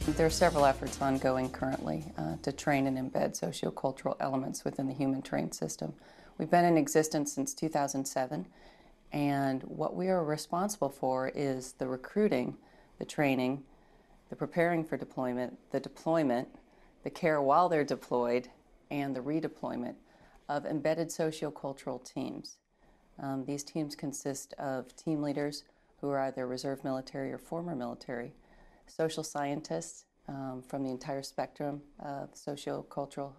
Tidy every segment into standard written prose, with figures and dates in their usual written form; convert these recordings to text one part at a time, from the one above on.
There are several efforts ongoing currently to train and embed sociocultural elements within the human terrain system. We've been in existence since 2007, and what we are responsible for is the recruiting, the training, the preparing for deployment, the care while they're deployed, and the redeployment of embedded sociocultural teams. These teams consist of team leaders who are either reserve military or former military, social scientists from the entire spectrum of sociocultural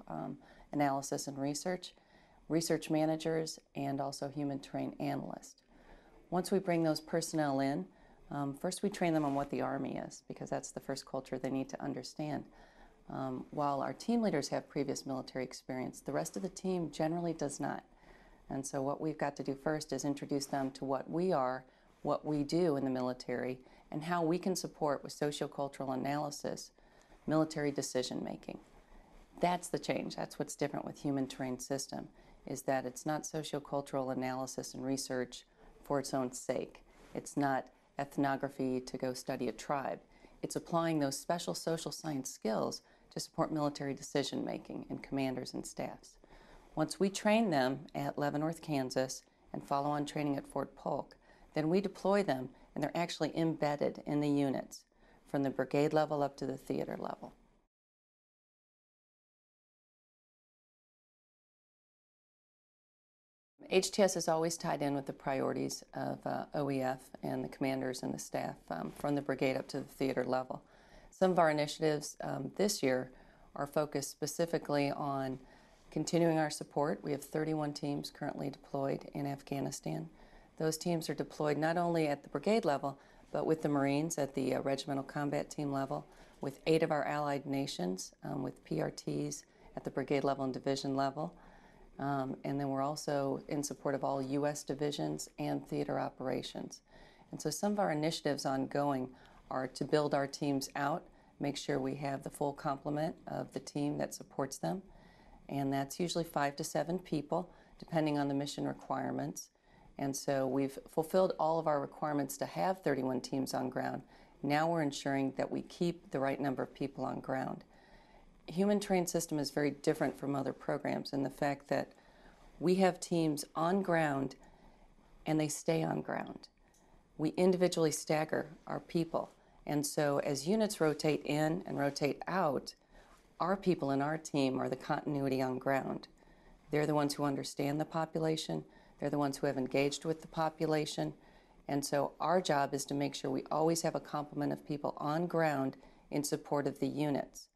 analysis and research managers, and also human terrain analysts. Once we bring those personnel in, first we train them on what the Army is, because that's the first culture they need to understand. While our team leaders have previous military experience, the rest of the team generally does not. And so what we've got to do first is introduce them to what we are, what we do in the military, and how we can support with sociocultural analysis military decision making. That's the change. That's what's different with human terrain system, is that it's not sociocultural analysis and research for its own sake. It's not ethnography to go study a tribe. It's applying those special social science skills to support military decision making in commanders and staffs. Once we train them at Leavenworth, Kansas, and follow on training at Fort Polk, then we deploy them, and they're actually embedded in the units from the brigade level up to the theater level. HTS is always tied in with the priorities of OEF and the commanders and the staff from the brigade up to the theater level. Some of our initiatives this year are focused specifically on continuing our support. We have 31 teams currently deployed in Afghanistan. Those teams are deployed not only at the brigade level, but with the Marines at the regimental combat team level, with 8 of our allied nations, with PRTs at the brigade level and division level. And then we're also in support of all U.S. divisions and theater operations. And so some of our initiatives ongoing are to build our teams out, make sure we have the full complement of the team that supports them. And that's usually 5 to 7 people, depending on the mission requirements. And so we've fulfilled all of our requirements to have 31 teams on ground. Now we're ensuring that we keep the right number of people on ground. Human terrain system is very different from other programs in the fact that we have teams on ground and they stay on ground. We individually stagger our people. And so as units rotate in and rotate out, our people in our team are the continuity on ground. They're the ones who understand the population. They're the ones who have engaged with the population. And so our job is to make sure we always have a complement of people on ground in support of the units.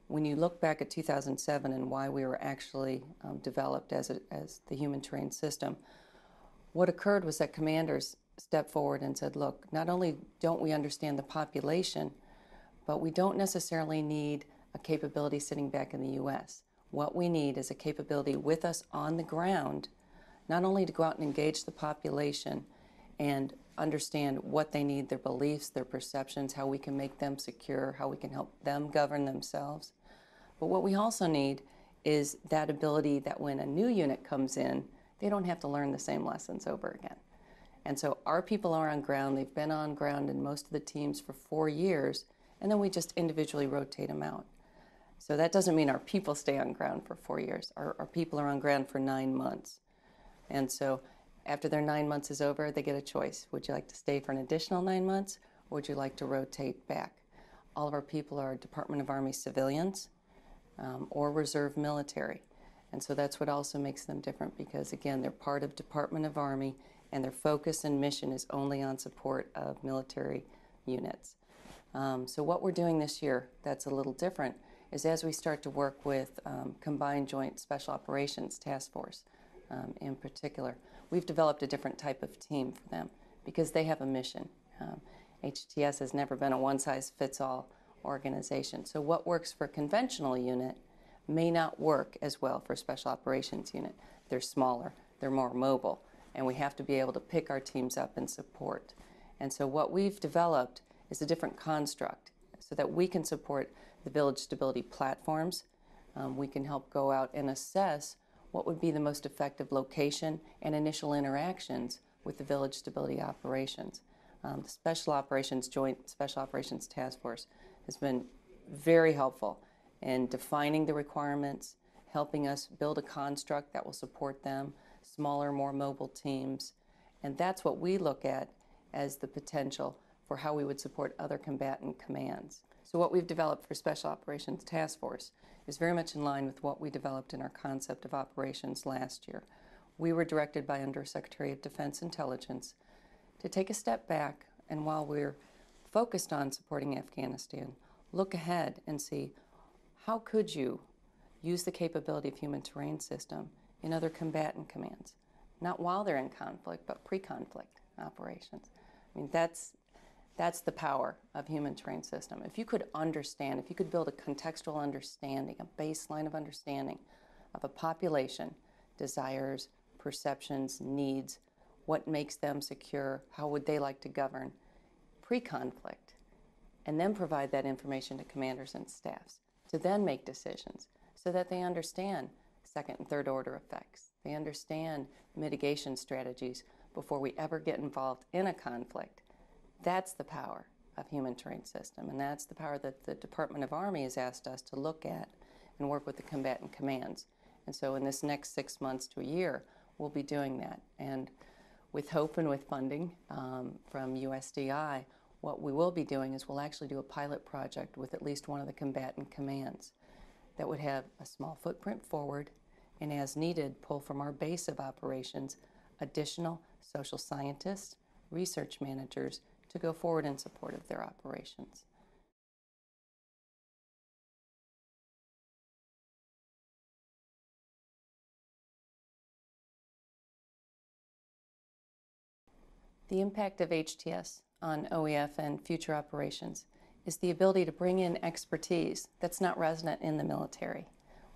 When you look back at 2007 and why we were actually developed as the human terrain system, what occurred was that commanders stepped forward and said, look, not only don't we understand the population, but we don't necessarily need a capability sitting back in the U.S. What we need is a capability with us on the ground, not only to go out and engage the population and understand what they need, their beliefs, their perceptions, how we can make them secure, how we can help them govern themselves. But what we also need is that ability that when a new unit comes in, they don't have to learn the same lessons over again. And so our people are on ground. They've been on ground in most of the teams for 4 years, and then we just individually rotate them out. So that doesn't mean our people stay on ground for 4 years. Our people are on ground for 9 months. And so after their 9 months is over, they get a choice. Would you like to stay for an additional 9 months, or would you like to rotate back? All of our people are Department of Army civilians or reserve military. And so that's what also makes them different because, again, they're part of Department of Army, and their focus and mission is only on support of military units. So what we're doing this year that's a little different is as we start to work with Combined Joint Special Operations Task Force in particular, we've developed a different type of team for them because they have a mission. HTS has never been a one-size-fits-all organization. So what works for a conventional unit may not work as well for a special operations unit. They're smaller, they're more mobile, and we have to be able to pick our teams up and support. And so what we've developed is a different construct so that we can support the village stability platforms. We can help go out and assess what would be the most effective location and initial interactions with the village stability operations. The Special Operations Joint Special Operations Task Force has been very helpful in defining the requirements, helping us build a construct that will support them, smaller, more mobile teams. And that's what we look at as the potential for how we would support other combatant commands. So what we've developed for Special Operations Task Force is very much in line with what we developed in our concept of operations last year. We were directed by Undersecretary of Defense Intelligence to take a step back, and while we're focused on supporting Afghanistan, look ahead and see how could you use the capability of Human Terrain System in other combatant commands, not while they're in conflict, but pre-conflict operations. I mean, that's the power of Human Terrain System. If you could understand, if you could build a contextual understanding, a baseline of understanding of a population, desires, perceptions, needs, what makes them secure, how would they like to govern pre-conflict, and then provide that information to commanders and staffs to then make decisions so that they understand second and third order effects. They understand mitigation strategies before we ever get involved in a conflict. That's the power of Human Terrain System, and that's the power that the Department of Army has asked us to look at and work with the combatant commands. And so in this next 6 months to a year, we'll be doing that. And with hope and with funding from USDI, what we will be doing is we'll actually do a pilot project with at least one of the combatant commands that would have a small footprint forward and, as needed, pull from our base of operations additional social scientists, research managers to go forward in support of their operations. The impact of HTS on OEF and future operations is the ability to bring in expertise that's not resident in the military.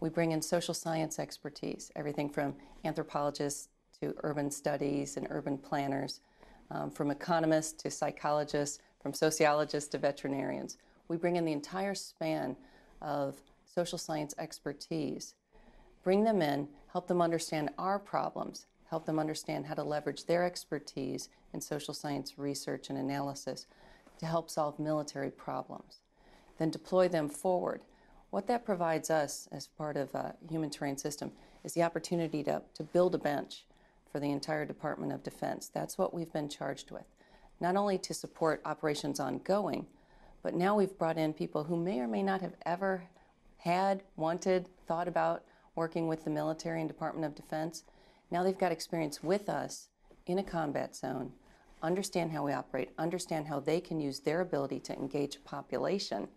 We bring in social science expertise, everything from anthropologists to urban studies and urban planners, from economists to psychologists, from sociologists to veterinarians. We bring in the entire span of social science expertise, bring them in, help them understand our problems, help them understand how to leverage their expertise in social science research and analysis to help solve military problems, then deploy them forward. What that provides us as part of a Human Terrain System is the opportunity to build a bench for the entire Department of Defense. That's what we've been charged with, not only to support operations ongoing, but now we've brought in people who may or may not have ever had, wanted, thought about working with the military and Department of Defense. Now they've got experience with us in a combat zone, understand how we operate, understand how they can use their ability to engage a population,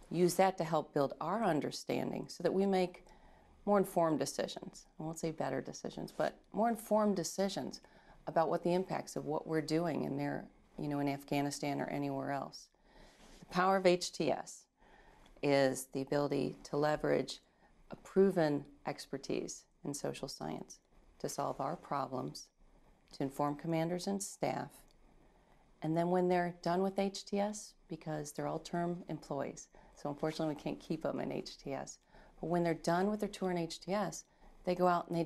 use that to help build our understanding so that we make more informed decisions. I won't say better decisions, but more informed decisions about what the impacts of what we're doing in there, in Afghanistan or anywhere else. The power of HTS is the ability to leverage a proven expertise in social science to solve our problems, to inform commanders and staff, and then when they're done with HTS, because they're all term employees, so unfortunately we can't keep them in HTS, but when they're done with their tour in HTS, they go out and they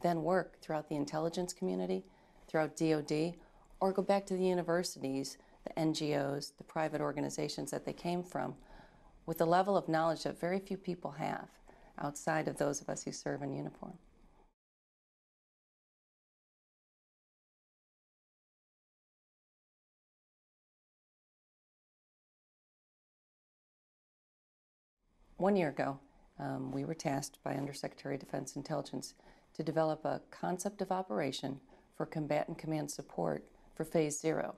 then work throughout the intelligence community, throughout DOD, or go back to the universities, the NGOs, the private organizations that they came from, with a level of knowledge that very few people have outside of those of us who serve in uniform. One year ago, we were tasked by Undersecretary of Defense Intelligence to develop a concept of operation for combatant command support for Phase 0.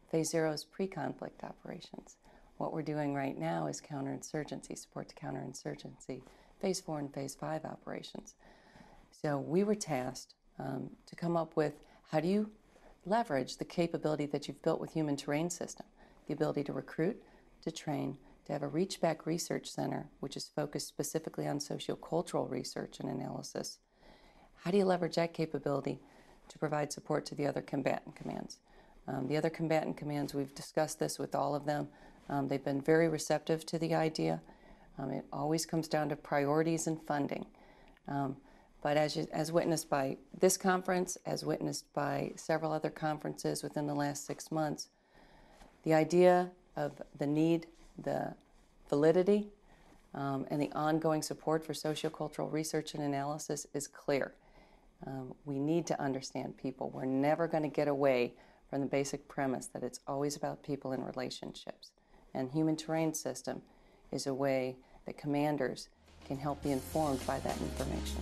Phase 0 is pre-conflict operations. What we're doing right now is counterinsurgency, support to counterinsurgency, Phase 4 and Phase 5 operations. So we were tasked to come up with how do you leverage the capability that you've built with Human Terrain System, the ability to recruit, to train, to have a reach-back research center, which is focused specifically on sociocultural research and analysis. How do you leverage that capability to provide support to the other combatant commands? The other combatant commands, we've discussed this with all of them. They've been very receptive to the idea. It always comes down to priorities and funding. But as witnessed by this conference, as witnessed by several other conferences within the last 6 months, the idea of the need the validity and the ongoing support for sociocultural research and analysis is clear. We need to understand people. We're never going to get away from the basic premise that it's always about people and relationships. And human terrain system is a way that commanders can help be informed by that information.